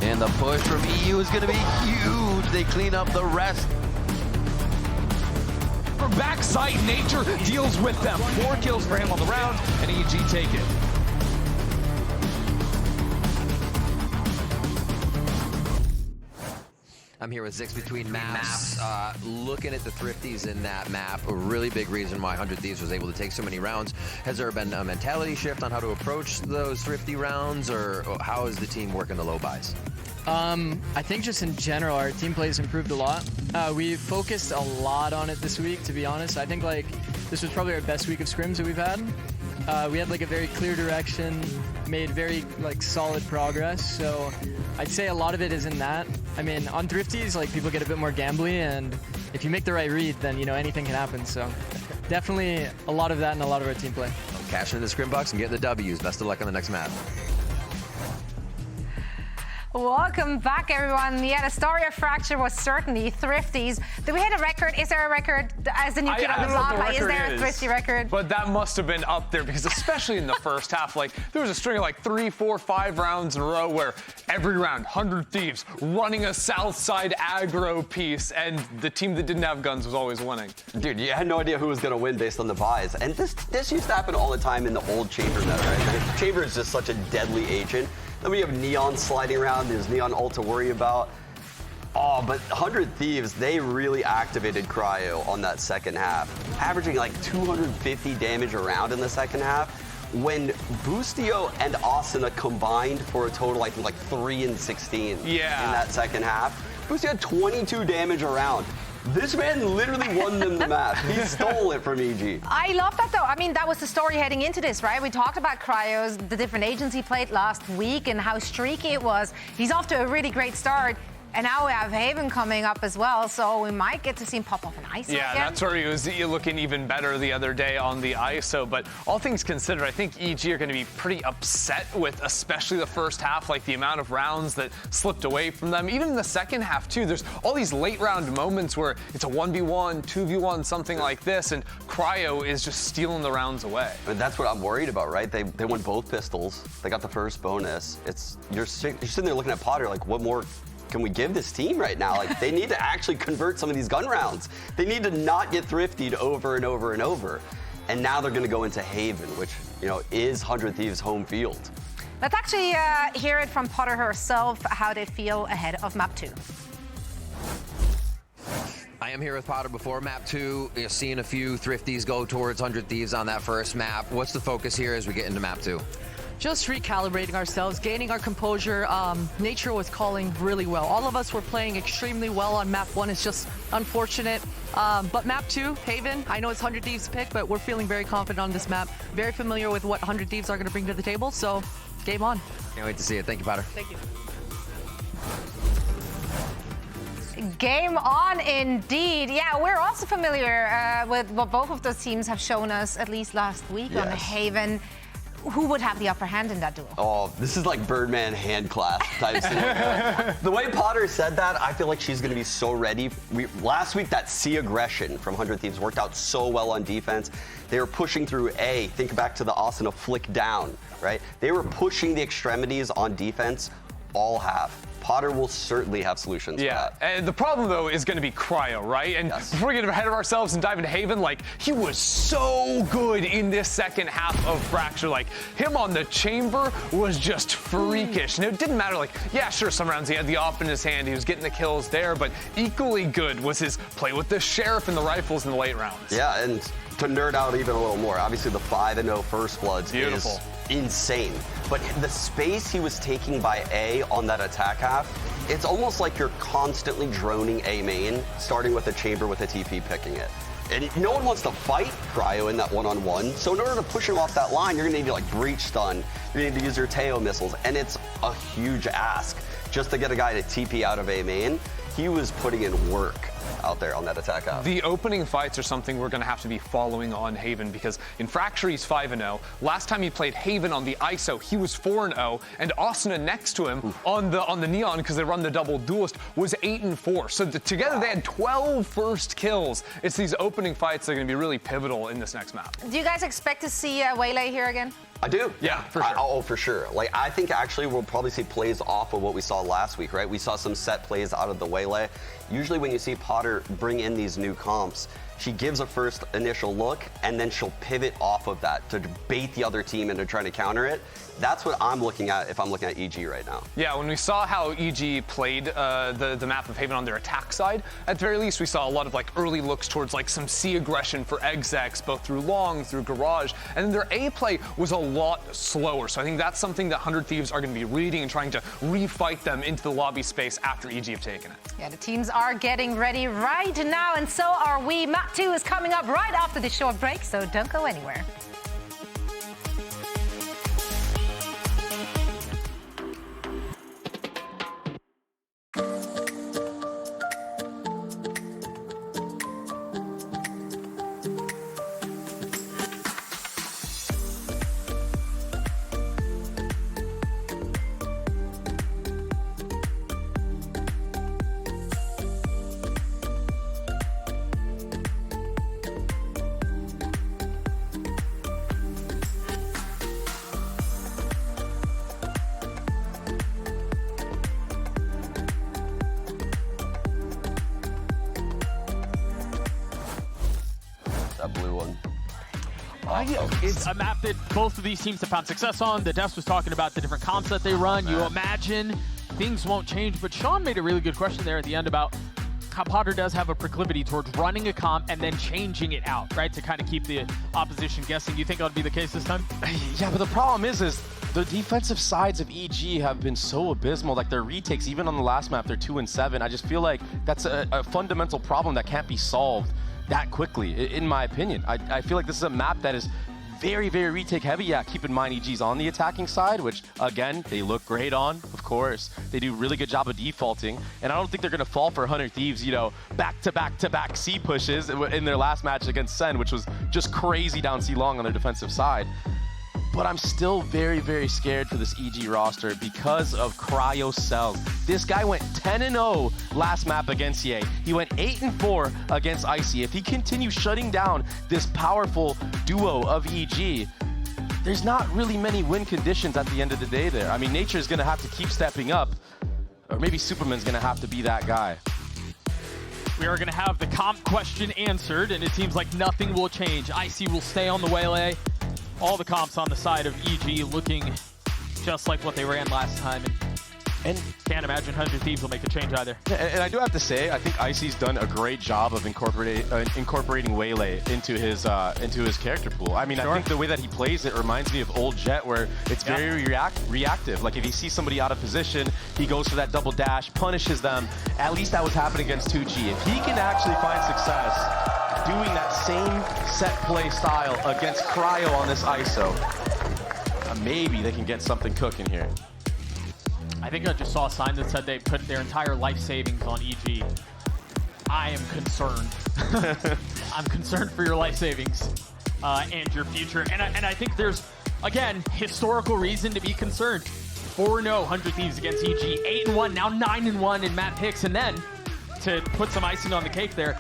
And the push from EU is going to be huge. They clean up the rest. From backside, Nature deals with them. 4 kills for him on the round, and EG take it. I'm here with Zix between maps. Looking at the Thrifties in that map, a really big reason why 100 Thieves was able to take so many rounds. Has there been a mentality shift on how to approach those Thrifty rounds, or how is the team working the low buys? I think just in general, our team play has improved a lot. We focused a lot on it this week, to be honest. I think like this was probably our best week of scrims that we've had. We had like a very clear direction, made very like solid progress. So I'd say a lot of it is in that. I mean, on Thrifties, like people get a bit more gambly, and if you make the right read, then you know anything can happen. So definitely a lot of that and a lot of our team play. Cashing in the scrim box and getting the W's. Best of luck on the next map. Welcome back, everyone. Yeah, the story of Fracture was certainly Thrifties. Do we hit a record? Is there a record as the new kid on the block? Is there a Thrifty record? But that must have been up there because especially in the first half, like there was a string of like 3, 4, 5 rounds in a row where every round, 100 Thieves running a south side aggro piece, and the team that didn't have guns was always winning. Dude, you had no idea who was going to win based on the buys. And this used to happen all the time in the old Chamber meta, right? Chamber is just such a deadly agent. Then we have Neon sliding around. There's Neon ult to worry about. Oh, but 100 Thieves, they really activated Cryo on that second half, averaging like 250 damage a round in the second half, when Boostio and Asuna combined for a total, I think, like 3 and 16 in that second half. Boostio had 22 damage a round. This man literally won them the match. He stole it from EG. I love that, though. I mean, that was the story heading into this, right? We talked about Cryos, the different agents he played last week, and how streaky it was. He's off to a really great start. And now we have Haven coming up as well, so we might get to see him pop off an ISO Yeah, again. that's where he was looking even better the other day on the ISO. But all things considered, I think EG are going to be pretty upset with especially the first half, like the amount of rounds that slipped away from them. Even in the second half, too, there's all these late round moments where it's a 1v1, 2v1, something like this, and Cryo is just stealing the rounds away. But that's what I'm worried about, right? They won both pistols. They got the first bonus. You're sitting there looking at Potter like, what more can we give this team right now? Like, they need to actually convert some of these gun rounds. They need to not get thriftied over and over and over. And now they're going to go into Haven, which, you know, is 100 Thieves' home field. Let's actually hear it from Potter herself, how they feel ahead of map 2. I am here with Potter before map 2. You're seeing a few Thrifties go towards 100 Thieves on that first map. What's the focus here as we get into map 2? Just recalibrating ourselves, gaining our composure. Nature was calling really well. All of us were playing extremely well on map 1. It's just unfortunate. But map 2, Haven, I know it's 100 Thieves pick, but we're feeling very confident on this map. Very familiar with what 100 Thieves are going to bring to the table, so game on. Can't wait to see it. Thank you, Potter. Thank you. Game on indeed. Yeah, we're also familiar with what both of those teams have shown us, at least last week on Haven. Who would have the upper hand in that duel? Oh, this is like Birdman hand clasp type scenario. The way Potter said that, I feel like she's going to be so ready. Last week, that C aggression from 100 Thieves worked out so well on defense. They were pushing through A. Think back to the Asuna flick down, right? They were pushing the extremities on defense all half. Potter will certainly have solutions for that. And the problem, though, is going to be Cryo, right? And before we get ahead of ourselves and dive into Haven, like, he was so good in this second half of Fracture. Like, him on the Chamber was just freakish. And it didn't matter, like, yeah, sure, some rounds he had the op in his hand, he was getting the kills there, but equally good was his play with the Sheriff and the rifles in the late rounds. Yeah, and to nerd out even a little more, obviously the 5-0 First Bloods is insane. But the space he was taking by A on that attack half, it's almost like you're constantly droning A main, starting with a Chamber with a TP picking it. And no one wants to fight Cryo in that one-on-one, so in order to push him off that line, you're gonna need to like breach stun, you're gonna need to use your Teo missiles, and it's a huge ask just to get a guy to TP out of A main. He was putting in work. out there on that attack app. The opening fights are something we're going to have to be following on Haven, because in Fracture he's 5-0. Last time he played Haven on the ISO, he was 4-0, and Asuna next to him on the Neon, because they run the double duelist, was 8-4. So together they had 12 first kills. It's these opening fights that are going to be really pivotal in this next map. Do you guys expect to see Waylay here again? I do. Yeah, for sure. Oh, for sure. Like, I think actually we'll probably see plays off of what we saw last week, right? We saw some set plays out of the Waylay. Usually when you see Potter bring in these new comps, she gives a first initial look, and then she'll pivot off of that to bait the other team into trying to counter it. That's what I'm looking at if I'm looking at EG right now. Yeah, when we saw how EG played the map of Haven on their attack side, at the very least we saw a lot of like early looks towards like some C aggression for execs, both through long, through garage, and then their A play was a lot slower. So I think that's something that 100 Thieves are going to be reading and trying to refight them into the lobby space after EG have taken it. Yeah, the teams are getting ready right now, and so are we. Map 2 is coming up right after this short break, so don't go anywhere. That blue one. It's a map that both of these teams have found success on. The Devs was talking about the different comps that they run. You imagine things won't change, but Sean made a really good question there at the end about how Potter does have a proclivity towards running a comp and then changing it out, right, to kind of keep the opposition guessing. Do you think that'll be the case this time? Yeah, but the problem is the defensive sides of EG have been so abysmal. Like their retakes, even on the last map, they're 2-7. I just feel like that's a fundamental problem that can't be solved that quickly, in my opinion. I feel like this is a map that is very, very retake heavy. Yeah, keep in mind EG's on the attacking side, which again, they look great on, of course. They do a really good job of defaulting, and I don't think they're gonna fall for 100 Thieves, you know, back-to-back-to-back C pushes in their last match against Sen, which was just crazy down C long on their defensive side. But I'm still very, very scared for this EG roster because of Cryo Cells. This guy went 10-0 last map against Ye. He went 8-4 against Icy. If he continues shutting down this powerful duo of EG, there's not really many win conditions at the end of the day there. I mean, Nature's gonna have to keep stepping up, or maybe Superman's gonna have to be that guy. We are going to have the comp question answered, and it seems like nothing will change. Icy will stay on the Waylay. All the comps on the side of EG looking just like what they ran last time. And can't imagine 100 Thieves will make a change either. And I do have to say, I think Icy's done a great job of incorporating Waylay into his character pool. I mean, I think the way that he plays it reminds me of old Jet, where it's very reactive. Like if he sees somebody out of position, he goes for that double dash, punishes them. At least that was happening against 2G. If he can actually find success doing that same set play style against Cryo on this ISO, maybe they can get something cooking here. I think I just saw a sign that said they put their entire life savings on EG. I am concerned. I'm concerned for your life savings and your future. And I think there's, again, historical reason to be concerned. 4-0 100 Thieves against EG. 8-1, now 9-1 in map picks. And then, to put some icing on the cake there,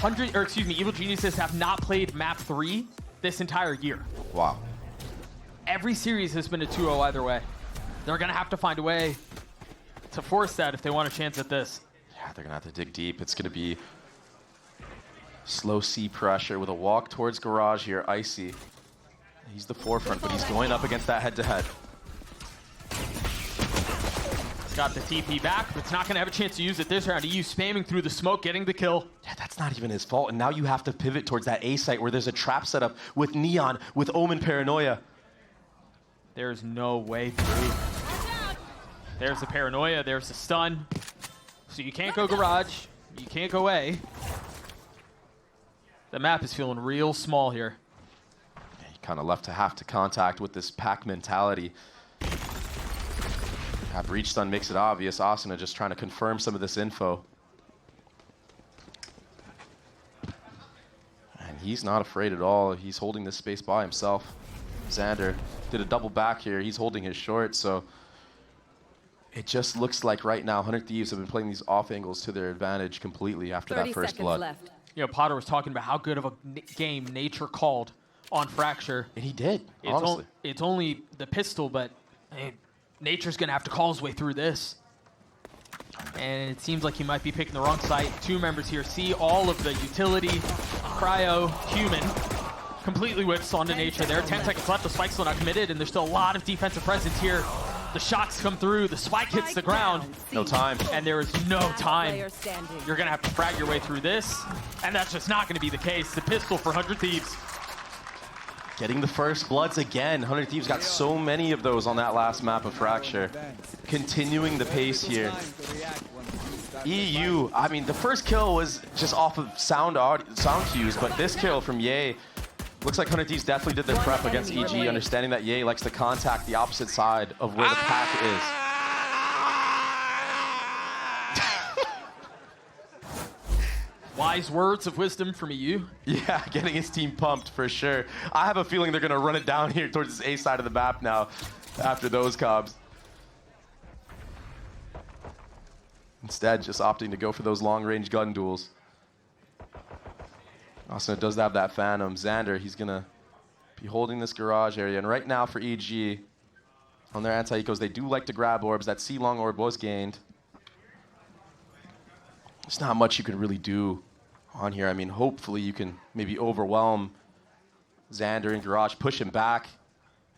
Evil Geniuses have not played map 3 this entire year. Wow. Every series has been a 2-0 either way. They're going to have to find a way to force that if they want a chance at this. Yeah, they're going to have to dig deep. It's going to be slow C pressure with a walk towards garage here. Icy. He's the forefront, but he's going up against that head-to-head. He's got the TP back, but it's not going to have a chance to use it this round. EU spamming through the smoke, getting the kill. Yeah, that's not even his fault. And now you have to pivot towards that A site where there's a trap set up with Neon, with Omen Paranoia. There's no way through. There's the Paranoia, there's the stun. So you can't go garage, you can't go A. The map is feeling real small here. Yeah, he kind of left to have to contact with this pack mentality. Breach stun makes it obvious. Asuna just trying to confirm some of this info. He's not afraid at all. He's holding this space by himself. Xander did a double back here. He's holding his short, so it just looks like right now 100 Thieves have been playing these off angles to their advantage completely after that first blood. Left. You know, Potter was talking about how good of a game Nature called on Fracture. And he did, honestly. It's only the pistol, but Nature's going to have to call his way through this. And it seems like he might be picking the wrong site. 2 members here see all of the utility. Cryo, Human, completely whips onto Nature there. 10 seconds left, the spike's still not committed, and there's still a lot of defensive presence here. The shots come through, the spike hits the ground. No time. And there is no time. You're gonna have to frag your way through this, and that's just not gonna be the case. The pistol for 100 Thieves. Getting the first bloods again. 100 Thieves got so many of those on that last map of Fracture. Continuing the pace here. EU, I mean, the first kill was just off of sound cues, but this kill from Ye, looks like 100 Thieves definitely did their prep against EG, understanding that Ye likes to contact the opposite side of where the pack is. Wise words of wisdom from EU. Yeah, getting his team pumped for sure. I have a feeling they're going to run it down here towards this A side of the map now after those cobs. Instead, just opting to go for those long-range gun duels. Also, it does have that Phantom. Xander, he's going to be holding this garage area. And right now for EG, on their anti-ecos, they do like to grab orbs. That C-long orb was gained. There's not much you can really do on here. I mean, hopefully you can maybe overwhelm Xander in garage, push him back.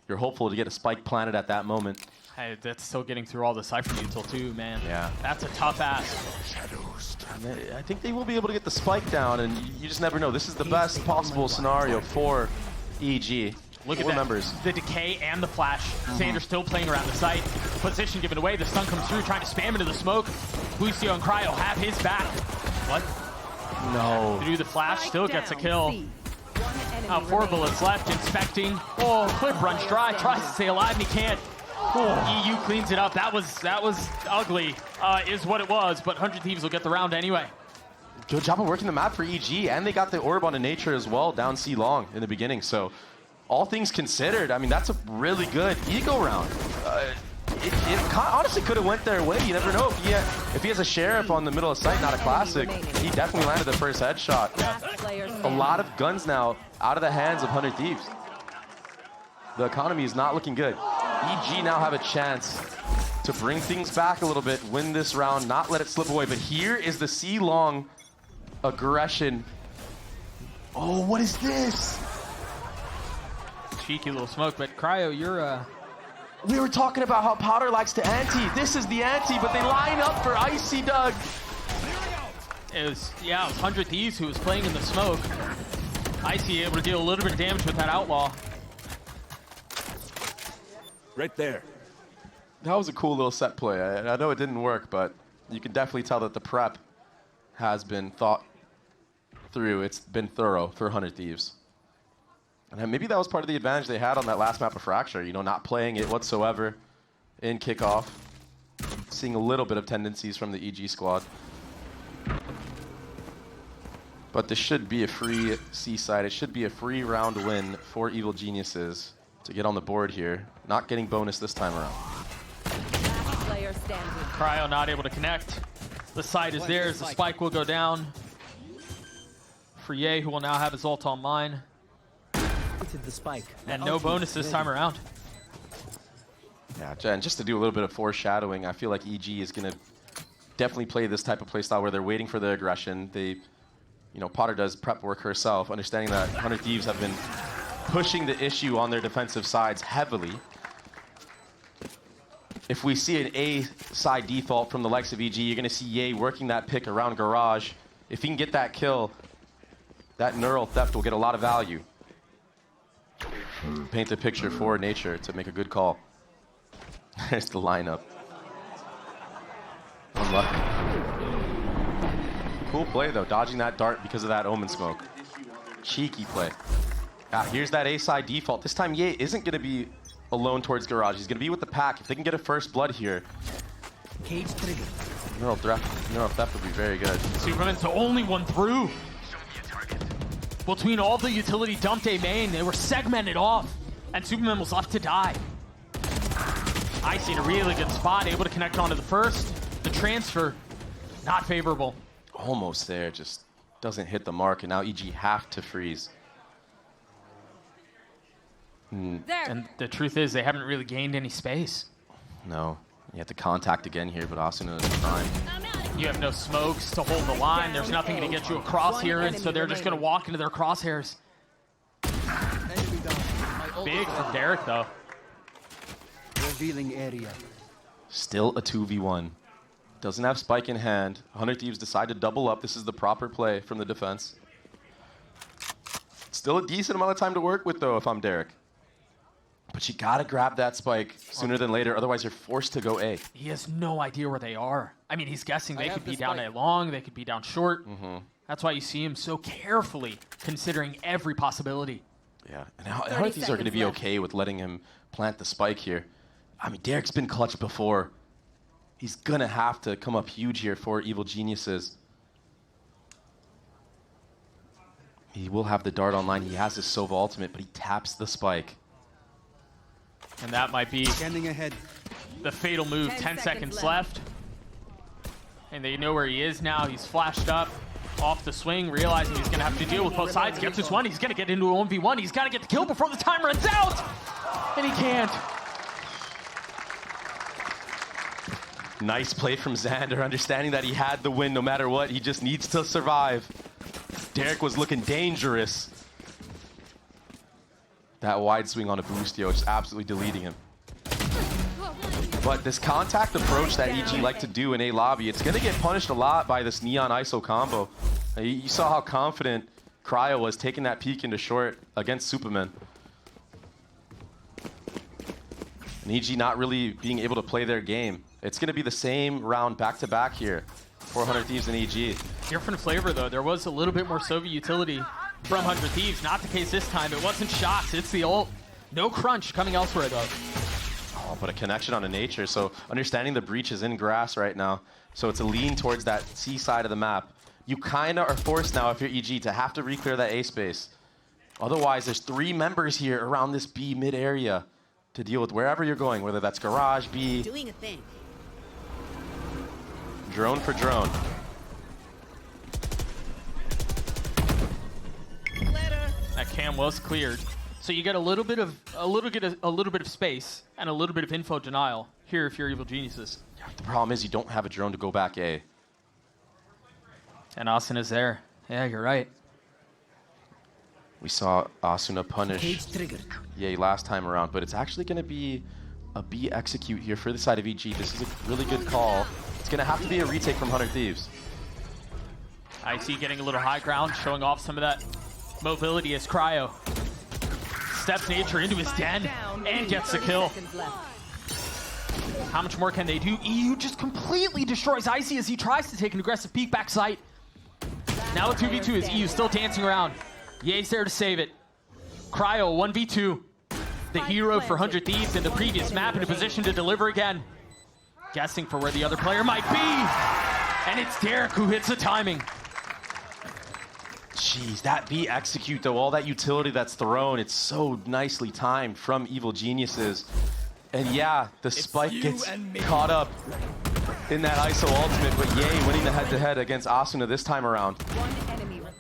You're hopeful to get a spike planted at that moment. Hey, that's still getting through all the Cypher util too, man. Yeah. That's a tough ask. I think they will be able to get the spike down, and you just never know. This is the best possible scenario for EG. Look at members. The decay and the flash. Xander still playing around the site. Position given away. The stun comes through, trying to spam into the smoke. Lucio and Cryo have his back. What? No. To do the flash, still gets a kill. 4 bullets left, inspecting. Oh, Cliff runs dry, tries to stay alive, and he can't. Oh, EU cleans it up. That was ugly, is what it was, but 100 Thieves will get the round anyway. Good job of working the map for EG, and they got the orb onto Nature as well, down C long in the beginning. So, all things considered, I mean, that's a really good ego round. It honestly could have went their way. You never know. If he has a Sheriff on the middle of sight, not a Classic, he definitely landed the first headshot. A lot of guns now out of the hands of 100 Thieves. The economy is not looking good. EG now have a chance to bring things back a little bit, win this round, not let it slip away. But here is the C-long aggression. Oh, what is this? Cheeky little smoke, but Cryo, you're We were talking about how Potter likes to ante. This is the ante, but they line up for Icy Doug. It was 100 Thieves who was playing in the smoke. Icy able to deal a little bit of damage with that Outlaw. Right there. That was a cool little set play. I know it didn't work, but you can definitely tell that the prep has been thought through. It's been thorough for 100 Thieves. And maybe that was part of the advantage they had on that last map of Fracture, you know, not playing it whatsoever in Kickoff. Seeing a little bit of tendencies from the EG squad. But this should be a free C-side. It should be a free round win for Evil Geniuses to get on the board here. Not getting bonus this time around. Cryo not able to connect. The side is theirs. The spike will go down for Ye, who will now have his ult online. The spike. And no bonus this time around. Yeah, Jen, just to do a little bit of foreshadowing, I feel like EG is going to definitely play this type of playstyle where they're waiting for the aggression. They, you know, Potter does prep work herself, understanding that 100 Thieves have been pushing the issue on their defensive sides heavily. If we see an A side default from the likes of EG, you're going to see Ye working that pick around garage. If he can get that kill, that neural theft will get a lot of value. Paint the picture for Nature to make a good call. There's the lineup. Unlucky. Cool play though, dodging that dart because of that Omen smoke. Cheeky play. Here's that A side default. This time Ye isn't going to be alone towards garage. He's going to be with the pack. If they can get a first blood here, neural theft would be very good. Superman's the only one through. Between all the utility dumped A main, they were segmented off, and Superman was left to die. Icy in a really good spot, able to connect onto the first. The transfer, not favorable. Almost there, just doesn't hit the mark, and now EG have to freeze. And the truth is, they haven't really gained any space. No, you have to contact again here, but Asuna is trying. You have no smokes to hold the line. There's nothing to get you across here, and so they're just going to walk into their crosshairs. Big from Derek, though. Revealing area. Still a 2v1. Doesn't have spike in hand. 100 Thieves decide to double up. This is the proper play from the defense. Still a decent amount of time to work with, though, if I'm Derek. But you gotta grab that spike sooner than later, otherwise you're forced to go A. He has no idea where they are. I mean, he's guessing they could be down A long, they could be down short. That's why you see him so carefully considering every possibility. Yeah, and how Thieves are gonna be okay with letting him plant the spike here. I mean, Derek's been clutch before. He's gonna have to come up huge here for Evil Geniuses. He will have the dart online. He has his Sova ultimate, but he taps the spike. And that might be the fatal move. 10 seconds left. And they know where he is now. He's flashed up off the swing, realizing he's going to have to deal with both sides. Gets this one. He's going to get into a 1v1. He's got to get the kill before the time runs out. And he can't. Nice play from Xander, understanding that he had the win no matter what. He just needs to survive. Derek was looking dangerous. That wide swing on a Boostio just absolutely deleting him. But this contact approach that EG like to do in A lobby, it's going to get punished a lot by this Neon ISO combo. You saw how confident Cryo was taking that peek into short against Superman. And EG not really being able to play their game. It's going to be the same round back-to-back here. 400 Thieves and EG. Different flavor, though. There was a little bit more Soviet utility from 100 Thieves. Not the case this time. It wasn't shots. It's the ult. No crunch coming elsewhere, though. Oh, but a connection on a nature. So understanding the breach is in grass right now. So it's a lean towards that C side of the map. You kind of are forced now, if you're EG, to have to re-clear that A space. Otherwise, there's 3 members here around this B mid area to deal with wherever you're going, whether that's garage, B. Doing a thing. Drone for drone. That cam was cleared, so you get a little bit of space and a little bit of info denial here if you're Evil Geniuses. Yeah, the problem is you don't have a drone to go back A. And Asuna is there. Yeah, you're right. We saw Asuna punish Yay last time around, but it's actually going to be a B execute here for the side of EG. This is a really good call. It's going to have to be a retake from 100 Thieves. I see getting a little high ground, showing off some of that mobility as Cryo steps nature into his den and gets the kill. How much more can they do? EU just completely destroys Icy as he tries to take an aggressive peek back sight. Now a 2v2 as EU still dancing around. Ye's there to save it. Cryo 1v2. The hero for 100 Thieves in the previous map in a position to deliver again. Guessing for where the other player might be. And it's Derek who hits the timing. Jeez, that B execute though, all that utility that's thrown, it's so nicely timed from Evil Geniuses. And yeah, the spike gets caught up in that ISO ultimate, but Yay winning the head-to-head against Asuna this time around.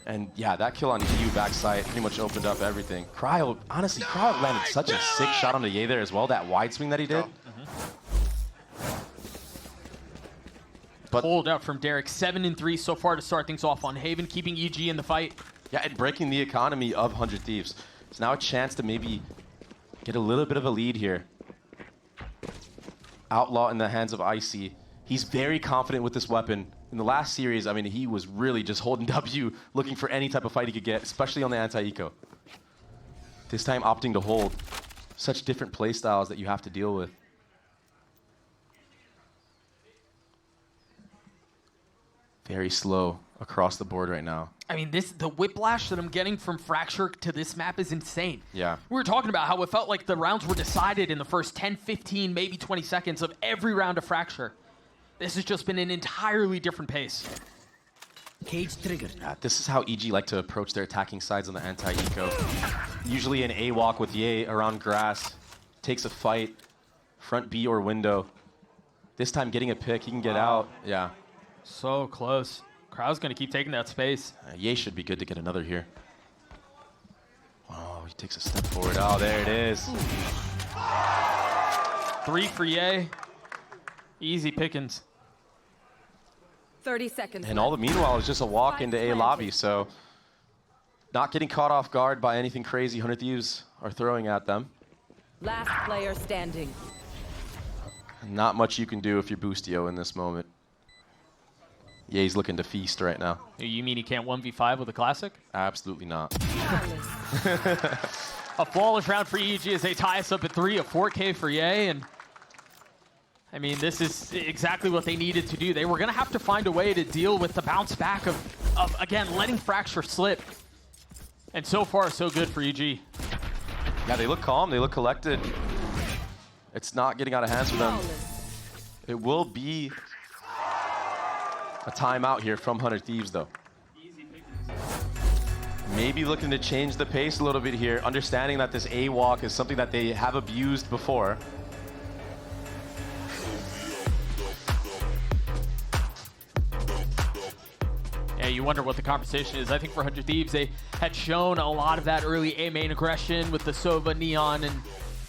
And yeah, that kill on EU backside pretty much opened up everything. Cryo, honestly, Cryo landed such a sick shot on the Yay there as well, that wide swing that he did. But hold out from Derek, 7-3 so far to start things off on Haven, keeping EG in the fight. Yeah, and breaking the economy of 100 Thieves. It's now a chance to maybe get a little bit of a lead here. Outlaw in the hands of Icy. He's very confident with this weapon. In the last series, I mean, he was really just holding W, looking for any type of fight he could get, especially on the anti-eco. This time opting to hold. Such different play styles that you have to deal with. Very slow across the board right now. I mean, the whiplash that I'm getting from Fracture to this map is insane. Yeah. We were talking about how it felt like the rounds were decided in the first 10, 15, maybe 20 seconds of every round of Fracture. This has just been an entirely different pace. Cage triggered. This is how EG like to approach their attacking sides on the anti-eco. Usually an A walk with Ye around grass, takes a fight, front B or window. This time getting a pick, he can get out. Yeah. So close. Crowd's going to keep taking that space. Ye should be good to get another here. Oh, he takes a step forward. Oh, there it is. 3 for Ye. Easy pickings. 30 seconds. And all the meanwhile is just a walk into A lobby, so not getting caught off guard by anything crazy 100 Thieves are throwing at them. Last player standing. Not much you can do if you're Boostio in this moment. Ye's looking to feast right now. You mean he can't 1v5 with a classic? Absolutely not. A flawless round for EG as they tie us up at 3, a 4K for Ye, and I mean, this is exactly what they needed to do. They were going to have to find a way to deal with the bounce back of again, letting Fracture slip. And so far, so good for EG. Yeah, they look calm. They look collected. It's not getting out of hands for them. It will be a timeout here from 100 Thieves, though. Maybe looking to change the pace a little bit here, understanding that this A walk is something that they have abused before. Yeah, you wonder what the conversation is. I think for 100 Thieves, they had shown a lot of that early A main aggression with the Sova, Neon, and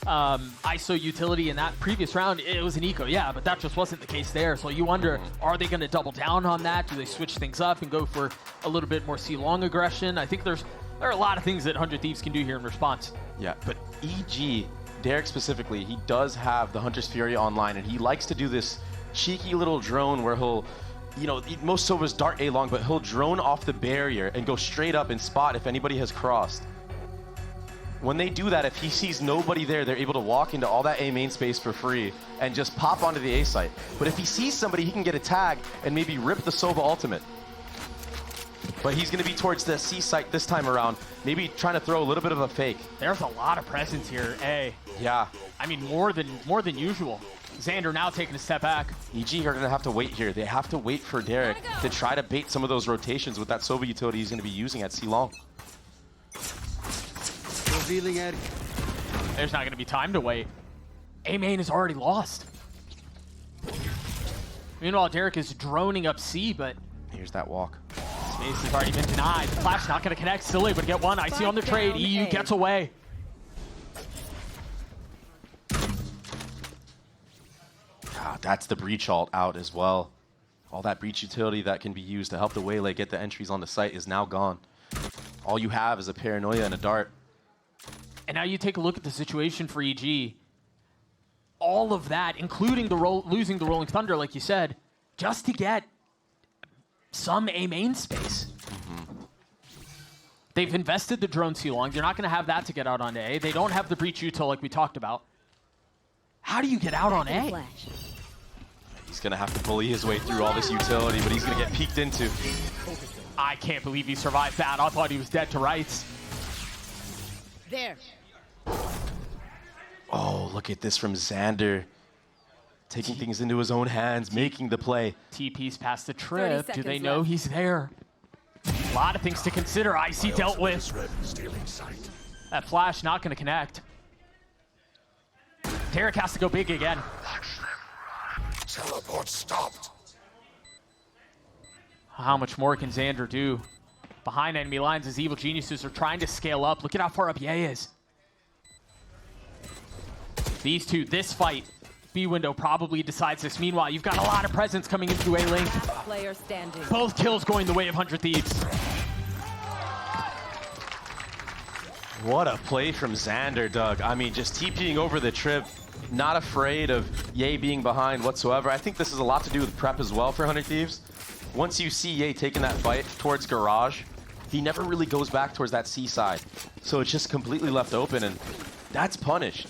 ISO utility in that previous round. It was an eco, yeah, but that just wasn't the case there. So you wonder, are they going to double down on that? Do they switch things up and go for a little bit more C-long aggression? I think there are a lot of things that 100 Thieves can do here in response. Yeah, but EG, Derek specifically, he does have the Hunter's Fury online, and he likes to do this cheeky little drone where he'll, you know, most Sovas dart A long, but he'll drone off the barrier and go straight up and spot if anybody has crossed. When they do that, if he sees nobody there, they're able to walk into all that A main space for free and just pop onto the A site. But if he sees somebody, he can get a tag and maybe rip the Sova ultimate. But he's going to be towards the C site this time around, maybe trying to throw a little bit of a fake. There's a lot of presence here, A. Yeah. I mean, more than usual. Xander now taking a step back. EG are going to have to wait here. They have to wait for Derek to try to bait some of those rotations with that Sova utility he's going to be using at C-long. Revealing area. There's not going to be time to wait. A main is already lost. Meanwhile, Derek is droning up C, but here's that walk. Space has already been denied. Flash not going to connect. Still able to get one. IC on the trade. EU gets away. That's the breach ult out as well. All that breach utility that can be used to help the Waylay get the entries on the site is now gone. All you have is a paranoia and a dart. And now you take a look at the situation for EG. All of that, including the losing the Rolling Thunder, like you said, just to get some A main space. They've invested the drone C-long. They're not going to have that to get out on A. They don't have the breach util like we talked about. How do you get out on A? He's going to have to bully his way through all this utility, but he's going to get peeked into. I can't believe he survived that. I thought he was dead to rights. There. Oh, look at this from Xander. Taking things into his own hands, making the play. TP's past the trip. Do they know he's there? A lot of things to consider. IC dealt with. That flash not going to connect. Derek has to go big again. Teleport stopped. How much more can Xander do? Behind enemy lines as Evil Geniuses are trying to scale up. Look at how far up Ye is. These two, this fight, B window probably decides this. Meanwhile, you've got a lot of presence coming into A lane. Player standing. Both kills going the way of 100 Thieves. What a play from Xander, Doug. I mean, just TPing over the trip, not afraid of Ye being behind whatsoever. I think this is a lot to do with prep as well for 100 Thieves. Once you see Ye taking that fight towards Garage, he never really goes back towards that C side. So it's just completely left open, and that's punished.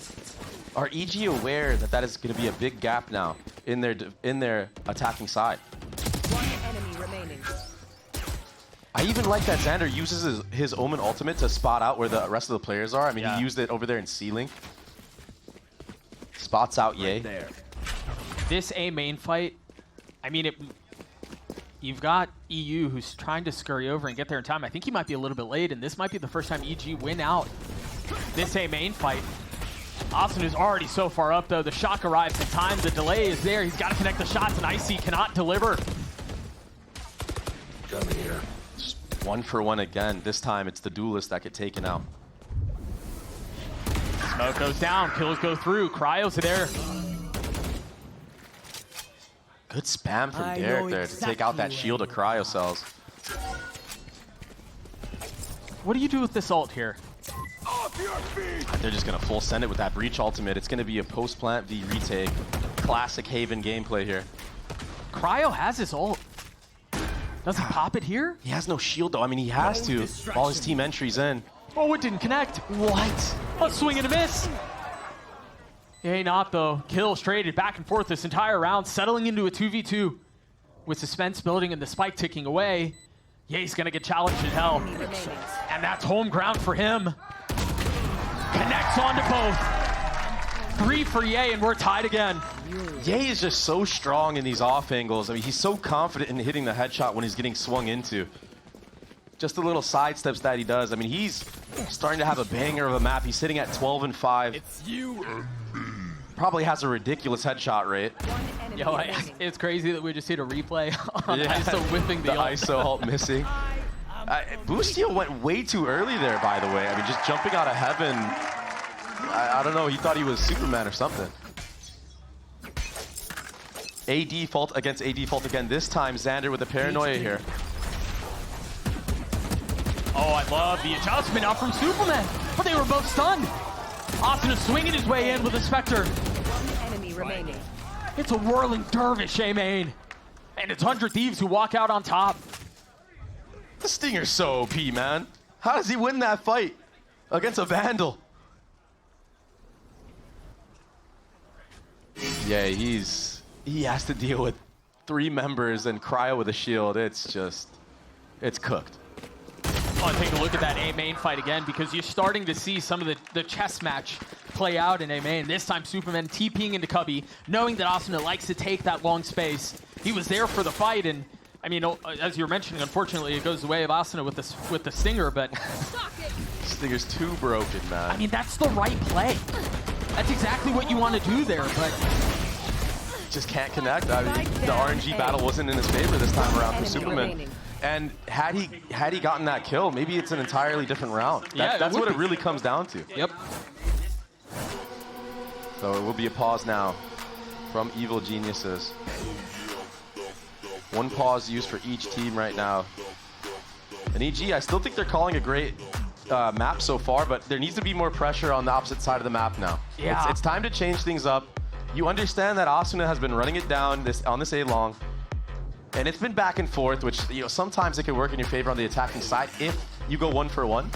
Are EG aware that that is going to be a big gap now in their attacking side? One enemy remaining. I even like that Xander uses his Omen ultimate to spot out where the rest of the players are. I mean, he used it over there in C-Link. Spots out Ye. This A main fight, I mean, You've got EU who's trying to scurry over and get there in time. I think he might be a little bit late, and this might be the first time EG win out this A main fight. Asuna's already so far up, though. The shock arrives in time. The delay is there. He's got to connect the shots, and Icy cannot deliver. Come here. Just 1 for 1 again. This time it's the duelist that get taken out. Smoke goes down. Kills go through. Cryos are there. Good spam from Derek there to take out that shield of cryo cells. What do you do with this ult here? They're just going to full send it with that breach ultimate. It's going to be a post-plant v retake. Classic Haven gameplay here. Cryo has his ult. Does he pop it here? He has no shield though. I mean, he has to. All his team entries in. Oh, it didn't connect. What? A swing and a miss. Hey, not though. Kills traded back and forth this entire round, settling into a 2v2 with suspense building and the spike ticking away. Ye's gonna get challenged in hell. And that's home ground for him. Connects onto both. 3 for Ye, and we're tied again. Ye is just so strong in these off angles. I mean, he's so confident in hitting the headshot when he's getting swung into. Just the little side steps that he does. I mean, he's starting to have a banger of a map. He's sitting at 12 and 5. It's you. Probably has a ridiculous headshot rate. Yo, it's crazy that we just hit a replay on ISO whipping the ult. ISO ult missing. Boostio went way too early there, by the way. I mean, just jumping out of heaven. I don't know. He thought he was Superman or something. AD fault against AD fault again. This time, Xander with the paranoia here. Oh, I love the adjustment out from Superman. But they were both stunned. Asuna swinging his way in with a Spectre. One enemy remaining. It's a whirling dervish, A-main. And it's 100 Thieves who walk out on top. The Stinger's so OP, man. How does he win that fight against a Vandal? Yeah, he has to deal with 3 members and Cryo with a shield. It's cooked. Oh, and take a look at that A-main fight again, because you're starting to see some of the chess match play out in A-main. This time, Superman TPing into Cubby, knowing that Asuna likes to take that long space. He was there for the fight, and I mean, as you were mentioning, unfortunately, it goes the way of Asuna with the Stinger, but Stinger's too broken, man. I mean, that's the right play. That's exactly what you want to do there, but just can't connect. I mean, the RNG battle wasn't in his favor this time around for Superman. And had he gotten that kill, maybe it's an entirely different round. That's what it really comes down to. Yep. So it will be a pause now from Evil Geniuses. 1 pause used for each team right now. And EG, I still think they're calling a great map so far, but there needs to be more pressure on the opposite side of the map now. Yeah. It's time to change things up. You understand that Asuna has been running it down on this A-long. And it's been back and forth, which, you know, sometimes it can work in your favor on the attacking side if you go 1 for 1.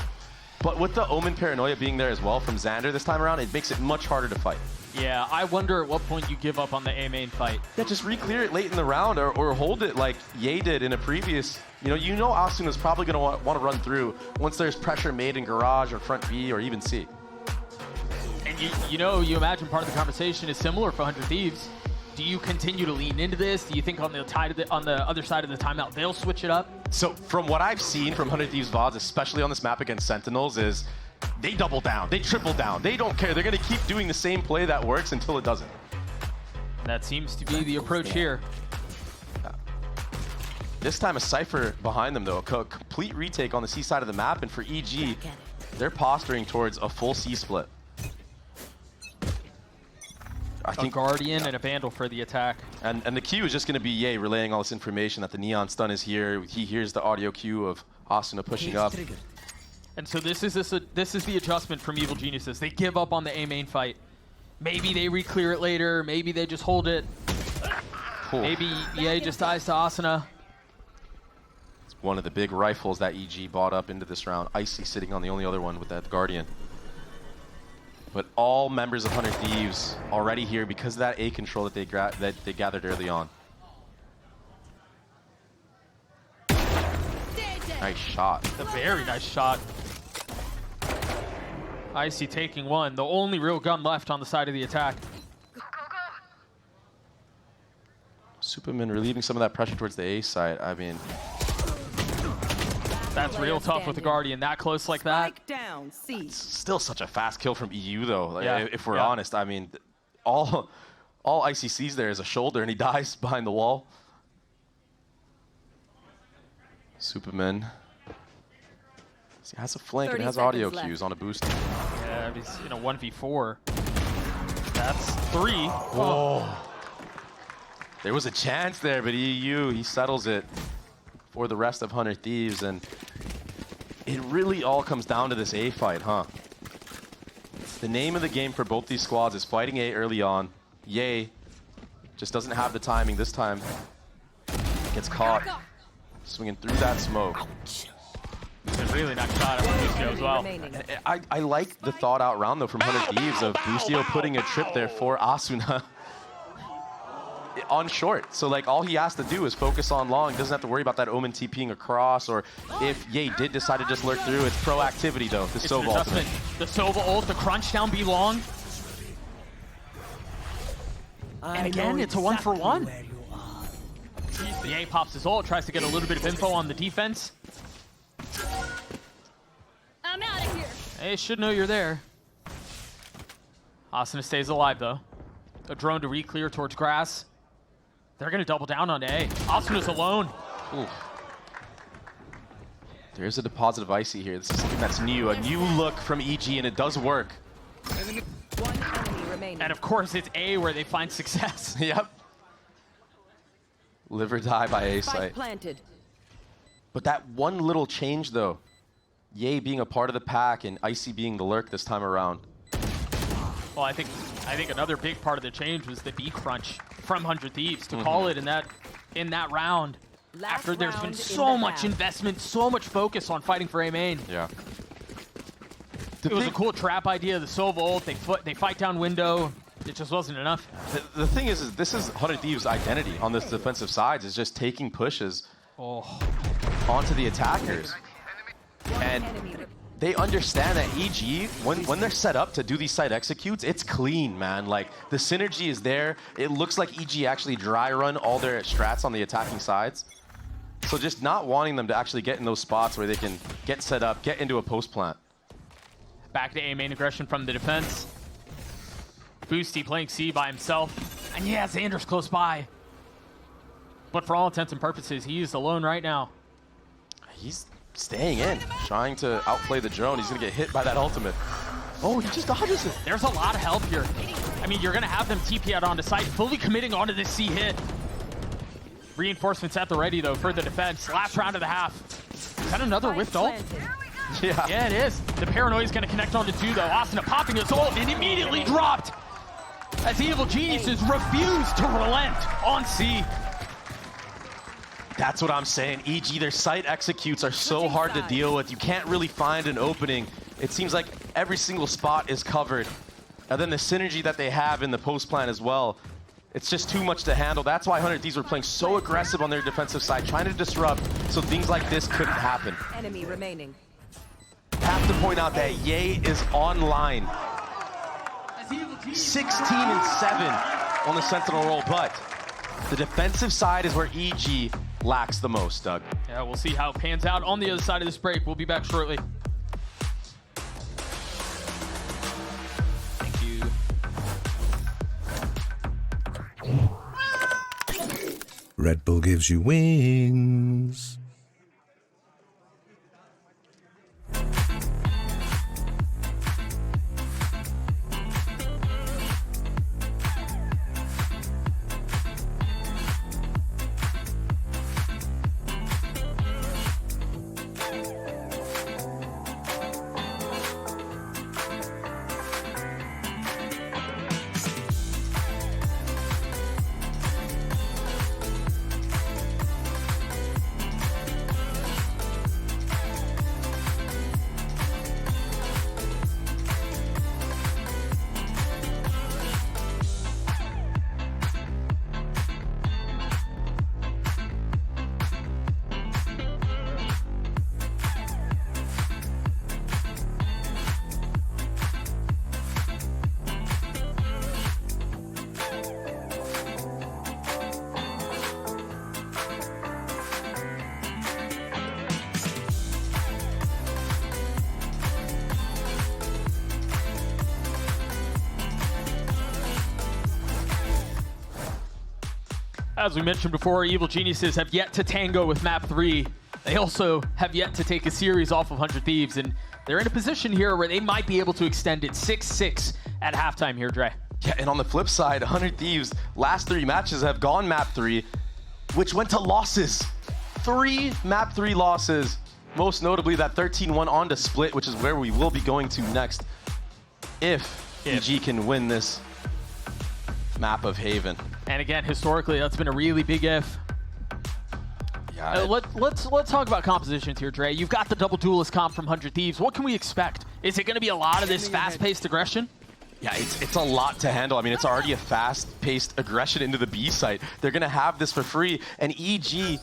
But with the Omen Paranoia being there as well from Xander this time around, it makes it much harder to fight. yeah, I wonder at what point you give up on the A-main fight. Yeah, just re-clear it late in the round or hold it like Ye did in a previous. You know Asuna's probably going to want to run through once there's pressure made in garage or front B or even C. And you imagine part of the conversation is similar for 100 Thieves. Do you continue to lean into this? Do you think on the other side of the timeout they'll switch it up? So from what I've seen from 100 Thieves VODs, especially on this map against Sentinels, is they double down, they triple down, they don't care. They're going to keep doing the same play that works until it doesn't. That seems to be the approach here. This time a Cypher behind them though, a complete retake on the C side of the map, and for EG, they're posturing towards a full C split. I think a Guardian and a Vandal for the attack. And the cue is just going to be Ye relaying all this information that the Neon Stun is here. He hears the audio cue of Asuna pushing up. And so this is the adjustment from Evil Geniuses. They give up on the A-main fight. Maybe they re-clear it later. Maybe they just hold it. Cool. Maybe Ye just dies to Asuna. It's one of the big rifles that EG bought up into this round. Icy sitting on the only other one with that Guardian. But all members of 100 Thieves already here because of that A control that they gathered early on. Nice shot. A very nice shot. Icy taking one. The only real gun left on the side of the attack. Superman relieving some of that pressure towards the A side. I mean, That's real tough with the Guardian that close like that. Spike down, C. still such a fast kill from EU though. Like, Yeah, if we're yeah. honest, I mean, all Icy sees there is a shoulder, and he dies behind the wall. Superman. He has a flank and 30 has audio seconds cues left. on a boost. Yeah, he's in a 1v4. That's 3. Whoa. There was a chance there, but EU, he settles it for the rest of 100 Thieves, and it really all comes down to this A fight, huh? The name of the game for both these squads is fighting A early on. Ye just doesn't have the timing this time. Gets caught swinging through that smoke. He's a really nice shot at Bustio as well. Remaining. I like the thought out round though from 100 Thieves of Bustio putting a trip there for Asuna on short. So like all he has to do is focus on long. He doesn't have to worry about that Omen TPing across, or if Ye did decide to just lurk through. It's proactivity though. The It's an Sova ultimate. adjustment. The Sova ult, the crunch down B long. And again, it's a 1 for 1. The A pops his ult, tries to get a little bit of info on the defense. I'm out of here. They should know you're there. Asuna stays alive though. A drone to re-clear towards grass. They're gonna double down on A. Asuna's alone. Ooh. There's a deposit of Icy here. This is something that's new, a new look from EG, and it does work. One enemy remaining. And of course, it's A where they find success. Yep. Live or die by A Spike site. planted. But that one little change though, Ye being a part of the pack and Icy being the lurk this time around. Well, I think another big part of the change was the B crunch from 100 Thieves to call it in that round. Last After there's been round in so the much half. investment, so much focus on fighting for A main. Yeah. It was a cool trap idea. The Sova ult, they fight down window. It just wasn't enough. The thing is this is 100 Thieves' identity on this defensive side, is just taking pushes onto the attackers. And Enemy. they understand that EG, when they're set up to do these site executes, it's clean, man. Like, the synergy is there. It looks like EG actually dry run all their strats on the attacking sides. So just not wanting them to actually get in those spots where they can get set up, get into a post plant. Back to A main aggression from the defense. Boosty playing C by himself. And yeah, Xander's close by. But for all intents and purposes, he is alone right now. He's staying in, trying to outplay the drone. He's gonna get hit by that ultimate. Oh, he just dodges it. There's a lot of help here. I mean, you're going to have them TP out onto site, fully committing onto this C hit. Reinforcements at the ready, though, for the defense. Last round of the half. Is that another whiffed ult? Yeah. Yeah, it is. The paranoia is going to connect onto 2, though. Asuna popping his ult and immediately dropped as the Evil Geniuses refuse to relent on C. That's what I'm saying. EG, their site executes are so hard to deal with. You can't really find an opening. It seems like every single spot is covered. And then the synergy that they have in the post plan as well, it's just too much to handle. That's why 100 Thieves were playing so aggressive on their defensive side, trying to disrupt so things like this couldn't happen. Enemy remaining. Have to point out that Ye is online. 16 and 7 on the Sentinel roll, but the defensive side is where EG lacks the most, Doug. Yeah, we'll see how it pans out on the other side of this break. We'll be back shortly. Thank you. Red Bull gives you wings. As we mentioned before, Evil Geniuses have yet to tango with map 3. They also have yet to take a series off of 100 Thieves, and they're in a position here where they might be able to extend it 6-6 at halftime here, Dre. Yeah, and on the flip side, 100 Thieves, last 3 matches have gone map 3, which went to losses. 3 map 3 losses, most notably that 13-1 on to Split, which is where we will be going to next if EG can win this map of Haven. And again, historically, that's been a really big if. Yeah, Let's talk about compositions here, Dre. You've got the double duelist comp from 100 Thieves. What can we expect? Is it going to be a lot of this fast-paced aggression? Yeah, it's a lot to handle. I mean, it's already a fast-paced aggression into the B site. They're going to have this for free, and EG...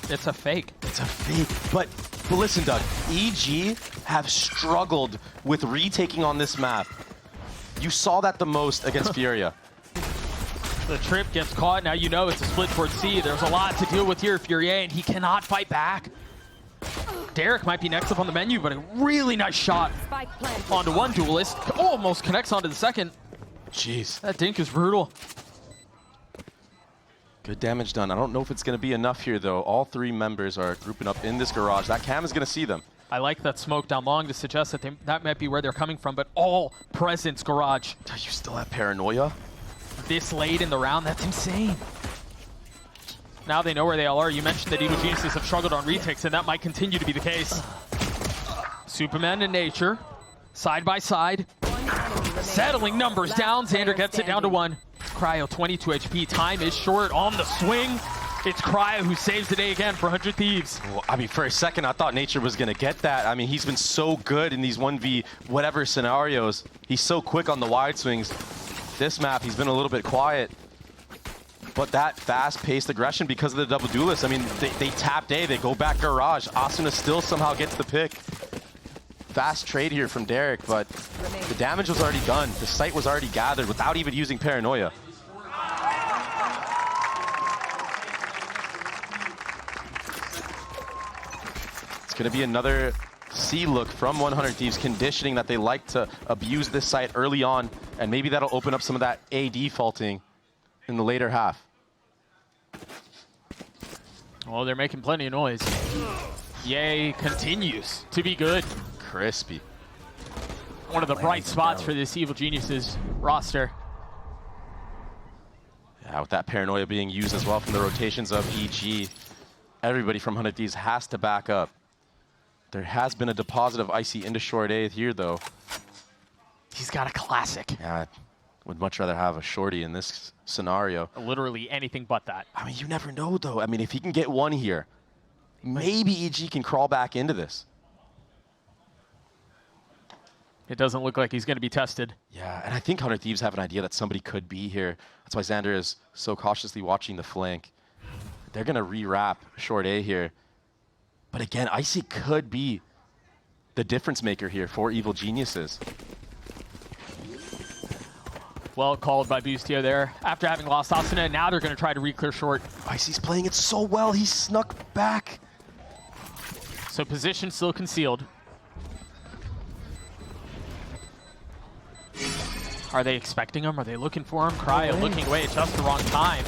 It's a fake. It's a fake. But listen, Doug, EG have struggled with retaking on this map. You saw that the most against Furia. The trip gets caught. Now you know it's a split towards C. There's a lot to deal with here, Furia, and he cannot fight back. Derek might be next up on the menu, but a really nice shot onto one duelist. Almost connects onto the second. Jeez. That dink is brutal. Good damage done. I don't know if it's going to be enough here, though. All 3 members are grouping up in this garage. That cam is going to see them. I like that smoke down long to suggest that that might be where they're coming from, but all presence garage. You still have paranoia? This late in the round, that's insane. Now they know where they all are. You mentioned that Evil Geniuses have struggled on retakes, and that might continue to be the case. Superman and Nature, side by side. Settling numbers down. Xander gets it down to 1. Cryo, 22 HP. Time is short on the swing. It's Cryo who saves the day again for 100 Thieves. Well, I mean, for a second, I thought Nature was going to get that. I mean, he's been so good in these 1v whatever scenarios. He's so quick on the wide swings. This map, he's been a little bit quiet. But that fast-paced aggression because of the double duelist, I mean, they tapped A, they go back garage. Asuna still somehow gets the pick. Fast trade here from Derek, but the damage was already done. The site was already gathered without even using paranoia. It's going to be another C look from 100 Thieves, conditioning that they like to abuse this site early on, and maybe that'll open up some of that A defaulting in the later half. Oh, they're making plenty of noise. Yay continues to be good. Crispy. One of the bright spots for this Evil Geniuses roster. Yeah, with that paranoia being used as well from the rotations of EG, everybody from 100 Thieves has to back up. There has been a deposit of Icy into short A here, though. He's got a classic. Yeah, I would much rather have a shorty in this scenario. Literally anything but that. I mean, you never know, though. I mean, if he can get 1 here, maybe EG can crawl back into this. It doesn't look like he's going to be tested. Yeah, and I think 100 Thieves have an idea that somebody could be here. That's why Xander is so cautiously watching the flank. They're going to re-wrap short A here. But again, Icy could be the difference maker here for Evil Geniuses. Well called by Boostio there. After having lost Asuna, now they're going to try to re-clear short. Icy's playing it so well. He snuck back. So position still concealed. Are they expecting him? Are they looking for him? Cryo looking away at just the wrong time.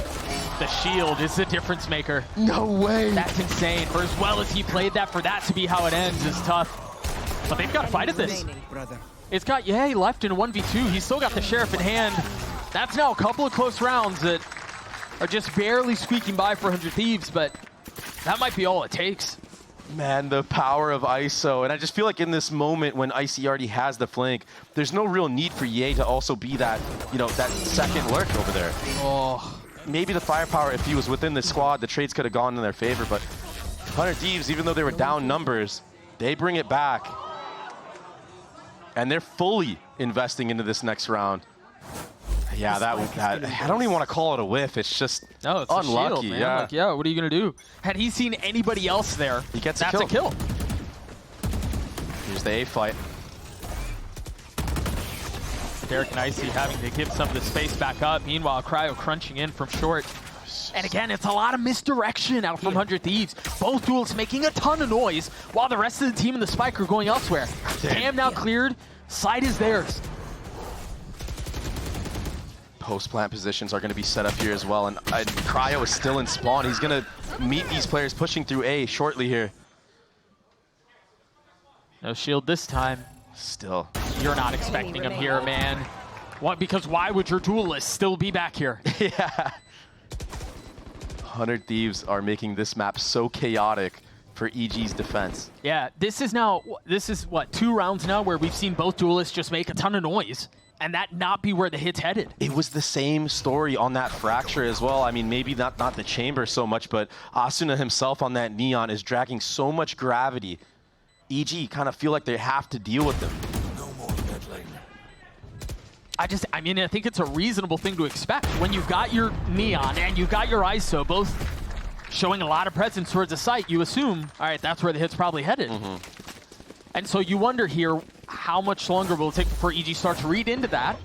The shield is the difference maker. No way. That's insane. For as well as he played that, for that to be how it ends is tough. But they've got to fight at this. It's got Ye left in a 1v2. He's still got the Sheriff in hand. That's now a couple of close rounds that are just barely squeaking by for 100 Thieves, but that might be all it takes. Man, the power of ISO. And I just feel like in this moment when Icy already has the flank, there's no real need for Ye to also be that, you know, that second lurk over there. Oh. Maybe the firepower, if he was within the squad, the trades could have gone in their favor, but 100 Thieves, even though they were down numbers, they bring it back. And they're fully investing into this next round. Yeah, that I don't even want to call it a whiff. It's just it's unlucky. A shield, man. Yeah. Like, yeah, what are you going to do? Had he seen anybody else there, he gets that's a kill. Here's the A fight. Derek and Icy having to give some of the space back up. Meanwhile, Cryo crunching in from short. And again, it's a lot of misdirection out from 100 Thieves. Both duels making a ton of noise while the rest of the team and the Spike are going elsewhere. Cam now cleared. Side is theirs. Post-plant positions are going to be set up here as well, and Cryo is still in spawn. He's going to meet these players pushing through A shortly here. No shield this time. Still. You're not expecting him here, man. What? Because why would your duelist still be back here? Yeah. 100 Thieves are making this map so chaotic for EG's defense. Yeah, this is what, 2 rounds now where we've seen both duelists just make a ton of noise and that not be where the hit's headed. It was the same story on that Fracture as well. I mean, maybe not the chamber so much, but Asuna himself on that Neon is dragging so much gravity. EG kind of feel like they have to deal with them. I mean, I think it's a reasonable thing to expect when you've got your Neon and you've got your ISO both showing a lot of presence towards the site. You assume, all right, that's where the hit's probably headed. And so you wonder here, how much longer will it take before EG starts to read into that?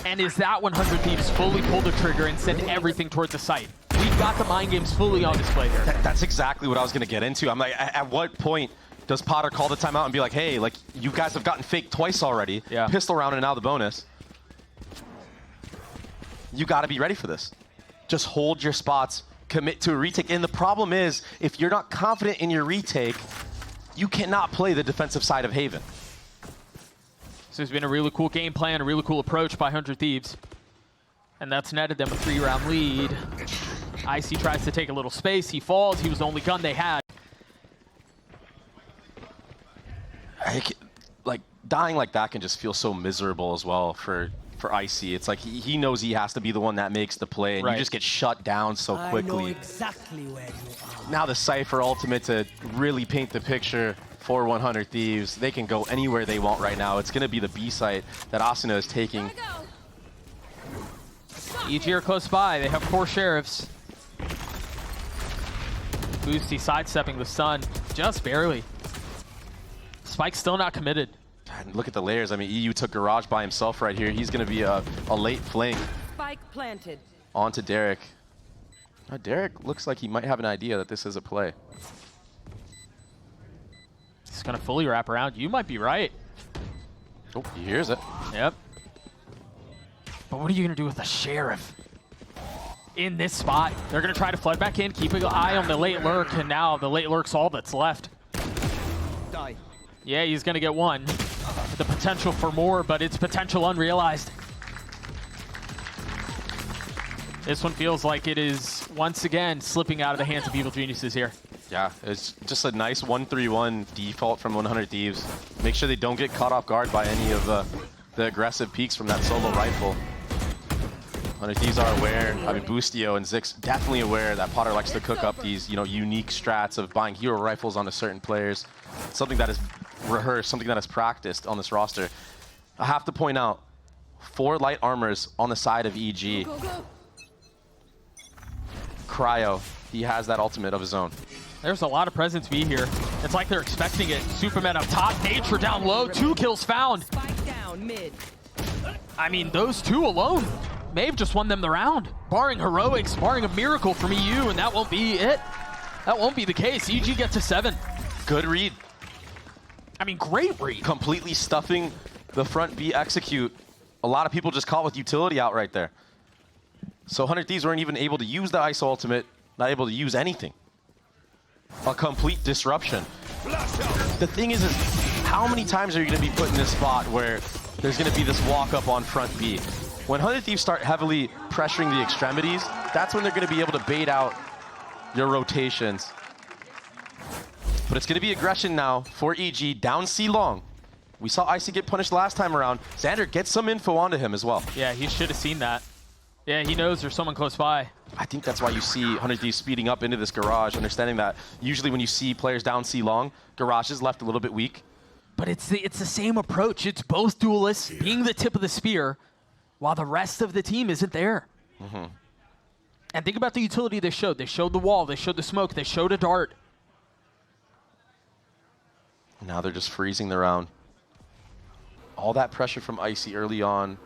And is that 100 Thieves fully pull the trigger and send everything towards the site? We've got the mind games fully on display here. That's exactly what I was going to get into. I'm like, at what point does Potter call the timeout and be like, hey, like, you guys have gotten faked twice already. Yeah. Pistol round and now the bonus. You got to be ready for this. Just hold your spots, commit to a retake. And the problem is, if you're not confident in your retake, you cannot play the defensive side of Haven. So it's been a really cool game plan, a really cool approach by 100 Thieves. And that's netted them a 3-round lead. Icy tries to take a little space. He falls. He was the only gun they had. Like, dying like that can just feel so miserable as well for Icy. It's like he knows he has to be the one that makes the play, and you just get shut down so quickly. I know exactly where you are. Now the Cypher ultimate to really paint the picture for 100 Thieves. They can go anywhere they want right now. It's going to be the B site that Asuna is taking. EG are close by. They have 4 sheriffs. Boosty sidestepping the stun, just barely. Spike's still not committed. And look at the layers. I mean, EU took Garage by himself right here. He's going to be a late fling. Spike planted. Onto Derek. Now, Derek looks like he might have an idea that this is a play. He's going to fully wrap around. You might be right. Oh, he hears it. Yep. But what are you going to do with the Sheriff? In this spot, they're going to try to flood back in, keep an eye on the late lurk, and now the late lurk's all that's left. Die. Yeah, he's going to get 1. The potential for more, but it's potential unrealized. This one feels like it is, once again, slipping out of the hands of evil geniuses here. Yeah, it's just a nice 1-3-1 default from 100 Thieves. Make sure they don't get caught off guard by any of the aggressive peaks from that solo rifle. 100 Thieves are aware. I mean, Boostio and Zix definitely aware that Potter likes to cook up these, unique strats of buying hero rifles onto certain players. Something that is rehearsed, something that is practiced on this roster. I have to point out, 4 light armors on the side of EG. Cryo, he has that ultimate of his own. There's a lot of presence B here. It's like they're expecting it. Superman up top, Nature down low, 2 kills found. Spike down mid. I mean, those 2 alone may have just won them the round. Barring heroics, barring a miracle from EU, and that won't be it. That won't be the case. EG gets to 7. Good read. I mean, great read. Completely stuffing the front B execute. A lot of people just caught with utility out right there. So 100 Thieves weren't even able to use the ISO ultimate, not able to use anything. A complete disruption. The thing is how many times are you going to be put in this spot where there's going to be this walk up on front B? When 100 Thieves start heavily pressuring the extremities, that's when they're going to be able to bait out your rotations. But it's going to be aggression now for EG, down C long. We saw Icy get punished last time around. Xander gets some info onto him as well. Yeah, he should have seen that. Yeah, he knows there's someone close by. I think that's why you see 100 Thieves speeding up into this garage, understanding that usually when you see players down C long, garage is left a little bit weak. But it's the same approach. It's both duelists being the tip of the spear while the rest of the team isn't there. And think about the utility they showed. They showed the wall, they showed the smoke, they showed a dart. Now they're just freezing the round. All that pressure from Icy early on,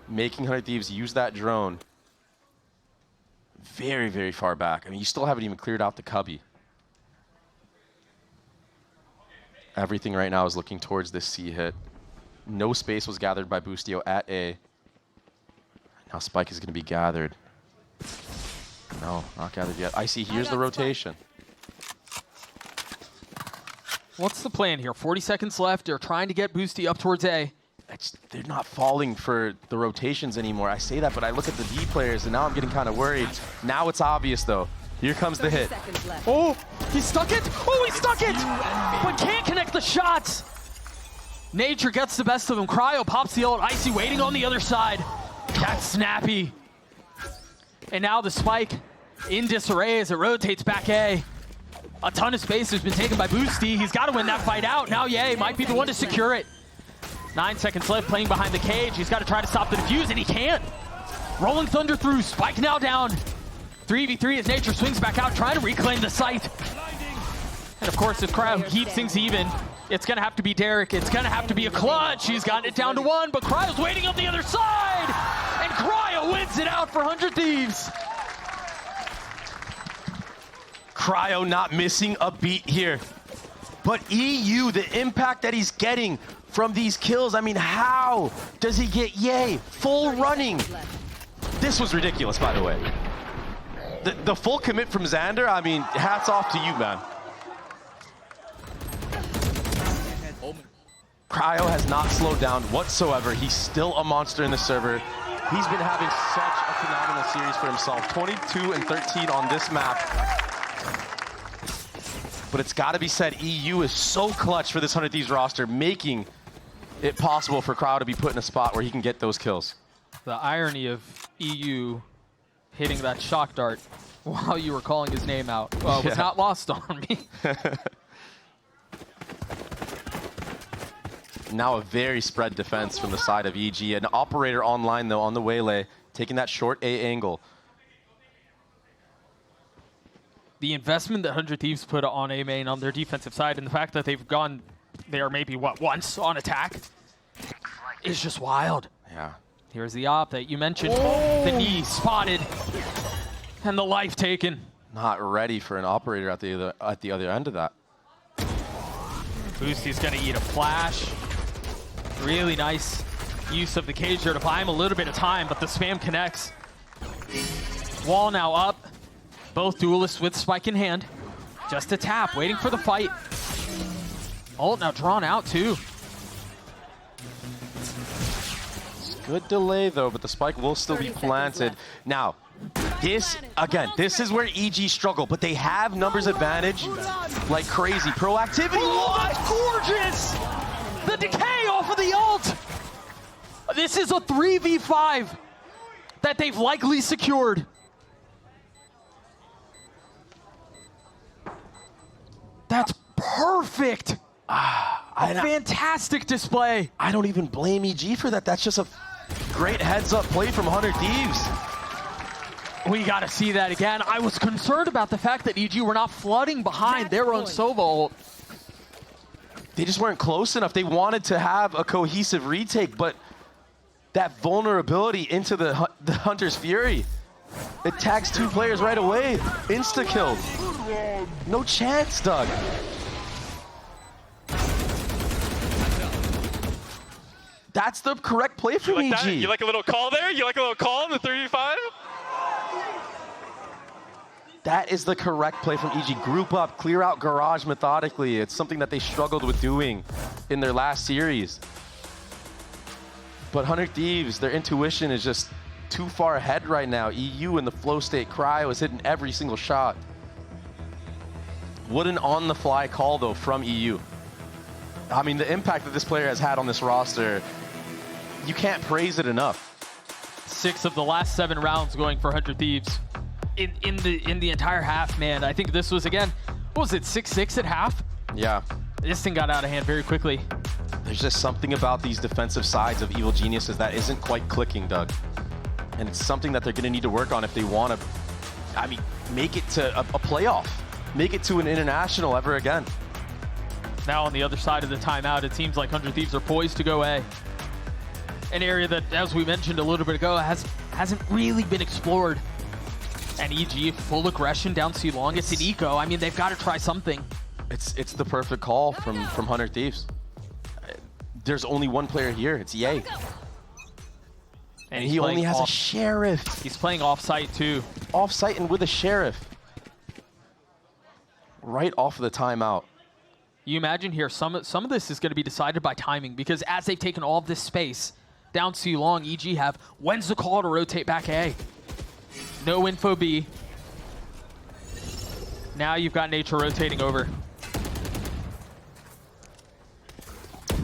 making 100 Thieves use that drone very, very far back. I mean, you still haven't even cleared out the cubby. Everything right now is looking towards this C hit. No space was gathered by Boostio at A. Now Spike is going to be gathered. No, not gathered yet. Icy, here's the rotation. What's the plan here? 40 seconds left. They're trying to get Boosty up towards A. They're not falling for the rotations anymore. I say that, but I look at the D players, and now I'm getting kind of worried. Now it's obvious, though. Here comes the hit. Oh, he stuck it. Oh, he stuck it. But can't connect the shots. Nature gets the best of him. Cryo pops the ult. Icy waiting on the other side. That's snappy. And now the spike in disarray as it rotates back A. A ton of space has been taken by Boosty. He's got to win that fight out. Now Ye might be the one to secure it. 9 seconds left, playing behind the cage. He's got to try to stop the defuse, and he can't. Rolling Thunder through. Spike now down. 3v3 as Nature swings back out, trying to reclaim the site. And of course, if Cryo keeps things even, it's going to have to be Derek. It's going to have to be a clutch. He's gotten it down to 1, but Cryo's waiting on the other side. And Cryo wins it out for 100 Thieves. Cryo not missing a beat here. But EU, the impact that he's getting from these kills, I mean, how does he get Ye full running? This was ridiculous, by the way. The full commit from Xander, I mean, hats off to you, man. Cryo has not slowed down whatsoever. He's still a monster in the server. He's been having such a phenomenal series for himself. 22 and 13 on this map. But it's got to be said, EU is so clutch for this 100 Thieves roster, making it possible for Cryo to be put in a spot where he can get those kills. The irony of EU hitting that shock dart while you were calling his name out was not lost on me. Now a very spread defense from the side of EG. An operator online, though, on the waylay, taking that short A angle. The investment that 100 Thieves put on A main on their defensive side, and the fact that they've gone there maybe, once on attack, is just wild. Yeah. Here's the op that you mentioned. Oh. The knee spotted, and the life taken. Not ready for an operator at the other end of that. Boosty's gonna eat a flash. Really nice use of the cage there to buy him a little bit of time, but the spam connects. Wall now up. Both duelists with spike in hand. Just a tap, waiting for the fight. Ult now drawn out too. Good delay though, but the spike will still be planted. Now, this is where EG struggle, but they have numbers advantage like crazy. Proactivity. Oh, that's gorgeous! The decay off of the ult! This is a 3v5 that they've likely secured. That's perfect! A fantastic display. I don't even blame EG for that. That's just a great heads-up play from 100 Thieves. We got to see that again. I was concerned about the fact that EG were not flooding behind their own Sova ult. They just weren't close enough. They wanted to have a cohesive retake, but that vulnerability into the Hunter's Fury, it tags 2 players right away. Insta-killed. No chance, Doug. That's the correct play from EG. That? You like a little call there? You like a little call in the 3v5? That is the correct play from EG. Group up, clear out garage methodically. It's something that they struggled with doing in their last series. But 100 Thieves, their intuition is just too far ahead right now. EU in the flow state. Cryo is hitting every single shot. What an on-the-fly call, though, from EU. I mean, the impact that this player has had on this roster, you can't praise it enough. 6 of the last 7 rounds going for 100 Thieves. In the entire half, man. I think this was, again, what was it, 6-6 at half? Yeah. This thing got out of hand very quickly. There's just something about these defensive sides of Evil Geniuses that isn't quite clicking, Doug. And it's something that they're going to need to work on if they want to, I mean, make it to a playoff. Make it to an international ever again. Now on the other side of the timeout, it seems like 100 Thieves are poised to go A. An area that, as we mentioned a little bit ago, hasn't really been explored. And EG, full aggression down C long. It's an eco. I mean, they've got to try something. It's the perfect call from 100 Thieves. There's only one player here. It's Ye. And he only has a Sheriff. He's playing off-site too. Off-site and with a Sheriff. Right off of the timeout. You imagine here, some of this is going to be decided by timing, because as they've taken all of this space down too long, EG have, when's the call to rotate back A? No info B. Now you've got Nature rotating over.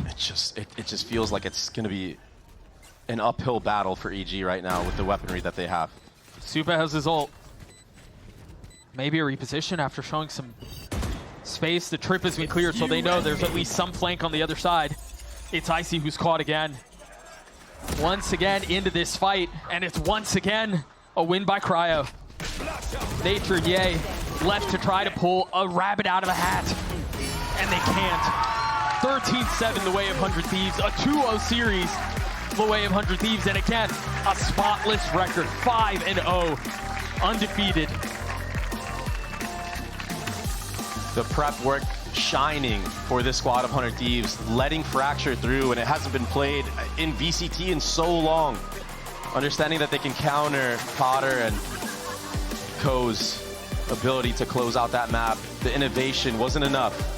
It just feels like it's going to be an uphill battle for EG right now with the weaponry that they have. Supa has his ult. Maybe a reposition after showing some space. The trip has been cleared, so they know there's at least some flank on the other side. It's Icy who's caught again. Once again into this fight, and it's once again a win by Cryo. Nature, yay, left to try to pull a rabbit out of a hat, and they can't. 13-7 the way of 100 Thieves, a 2-0 series the way of 100 Thieves, and again, a spotless record, 5-0, undefeated. The prep work shining for this squad of 100 Thieves, letting Fracture through, and it hasn't been played in VCT in so long. Understanding that they can counter Potter and Ko's ability to close out that map, the innovation wasn't enough.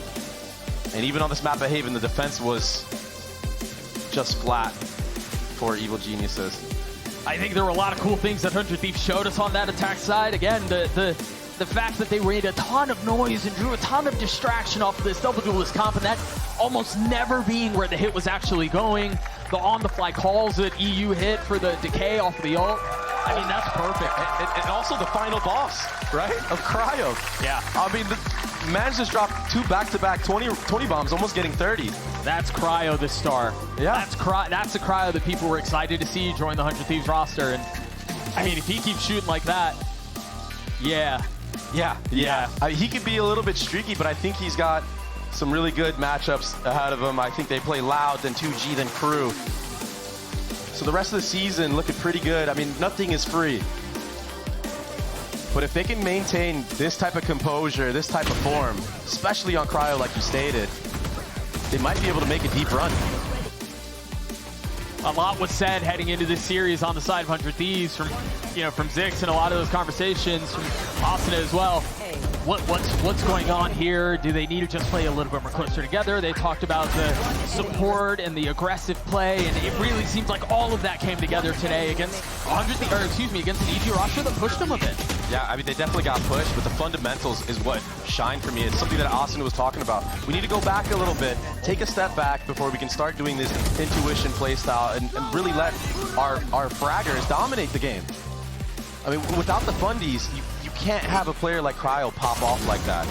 And even on this map at Haven, the defense was just flat for Evil Geniuses. I think there were a lot of cool things that 100 Thieves showed us on that attack side. Again, the fact that they made a ton of noise and drew a ton of distraction off of this double duelist comp, and that almost never being where the hit was actually going. The on-the-fly calls that EU hit for the decay off of the ult. I mean, that's perfect. And also the final boss, right, of Cryo. Yeah. I mean, the man just dropped 2 back-to-back 20 bombs, almost getting 30. That's Cryo, the star. Yeah. That's the Cryo that people were excited to see join the 100 Thieves roster. And I mean, if he keeps shooting like that, yeah. He could be a little bit streaky, but I think he's got some really good matchups ahead of him. I think they play Loud, then 2G, then Crew. So the rest of the season looking pretty good. I mean, nothing is free. But if they can maintain this type of composure, this type of form, especially on Cryo like you stated, they might be able to make a deep run. A lot was said heading into this series on the side of 100 Thieves from Zix, and a lot of those conversations from Asuna as well. What's going on here? Do they need to just play a little bit more closer together? They talked about the support and the aggressive play, and it really seems like all of that came together today against against an EG roster that pushed them a bit. Yeah, I mean, they definitely got pushed, but the fundamentals is what shined for me. It's something that Asuna was talking about. We need to go back a little bit, take a step back before we can start doing this intuition play style and really let our fraggers dominate the game. I mean, without the fundies, you can't have a player like Cryo pop off like that.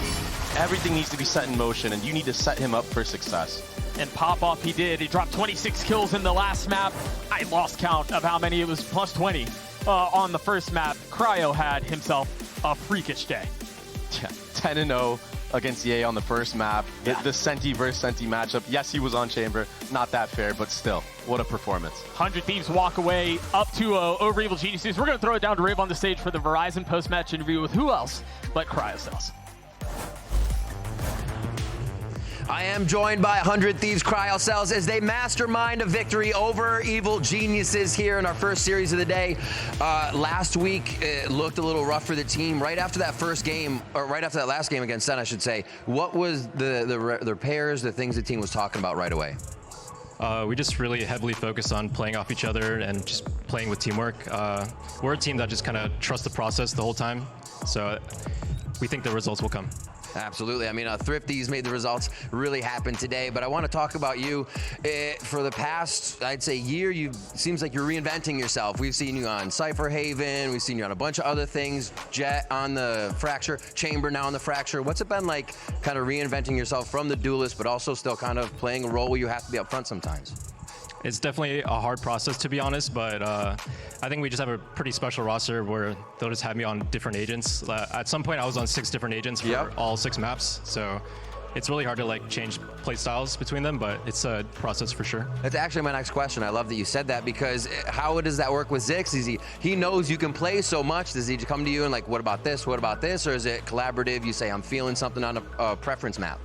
Everything needs to be set in motion, and you need to set him up for success. And pop off he did. He dropped 26 kills in the last map. I lost count of how many. It was plus 20 on the first map. Cryo had himself a freakish day. Yeah, 10-0 against Ye on the first map. Yeah. The Senti versus Senti matchup. Yes, he was on Chamber. Not that fair, but still, what a performance. 100 Thieves walk away up 2-0 over Evil Geniuses. We're going to throw it down to Riv on the stage for the Verizon post-match interview with who else but Cryocells. I am joined by 100 Thieves Cryocells as they mastermind a victory over Evil Geniuses here in our first series of the day. Last week, it looked a little rough for the team. Right after that first game, or right after that last game against Sen, I should say, what was the repairs, the things the team was talking about right away? We just really heavily focused on playing off each other and just playing with teamwork. We're a team that just kind of trusts the process the whole time, so we think the results will come. Absolutely. I mean, Thrifties made the results really happen today, but I want to talk about you. For the past, I'd say, year, seems like you're reinventing yourself. We've seen you on Cypher Haven. We've seen you on a bunch of other things. Jet on the Fracture, Chamber now on the Fracture. What's it been like kind of reinventing yourself from the duelist, but also still kind of playing a role where you have to be up front sometimes? It's definitely a hard process, to be honest, but I think we just have a pretty special roster where they'll just have me on different agents. At some point, I was on 6 different agents for all 6 maps, so it's really hard to like change play styles between them, but it's a process for sure. That's actually my next question. I love that you said that, because how does that work with Zix? Is he knows you can play so much. Does he come to you and like, what about this? What about this? Or is it collaborative? You say, I'm feeling something on a preference map?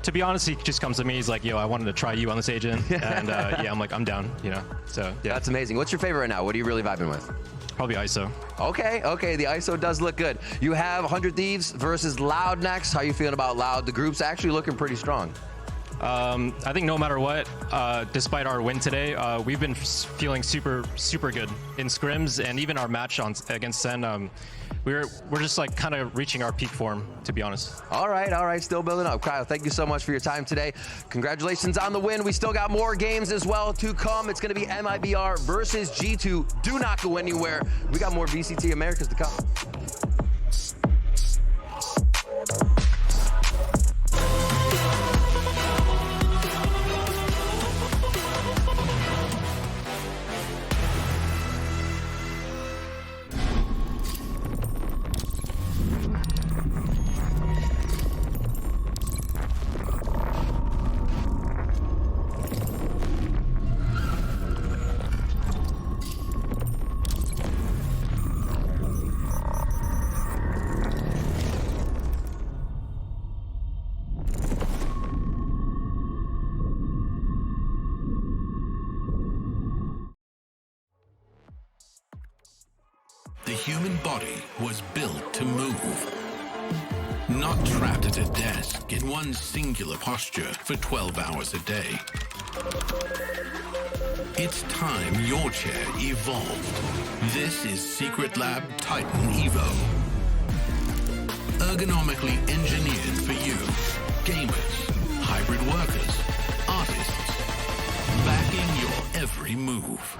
to be honest, he just comes to me. He's like, "Yo, I wanted to try you on this agent," and yeah, I'm like, "I'm down," you know. So yeah, that's amazing. What's your favorite right now? What are you really vibing with? Probably ISO. Okay, the ISO does look good. You have 100 Thieves versus Loud next. How you feeling about Loud? The group's actually looking pretty strong. I think no matter what, despite our win today, we've been feeling super good in scrims, and even our match against Sen. We're just like kind of reaching our peak form, to be honest. All right, still building up. Kyle, thank you so much for your time today. Congratulations on the win. We still got more games as well to come. It's going to be MIBR versus G2. Do not go anywhere. We got more VCT Americas to come. The human body was built to move, not trapped at a desk in one singular posture for 12 hours a day. It's time your chair evolved. This is Secret Lab Titan Evo. Ergonomically engineered for you, gamers, hybrid workers, artists, backing your every move.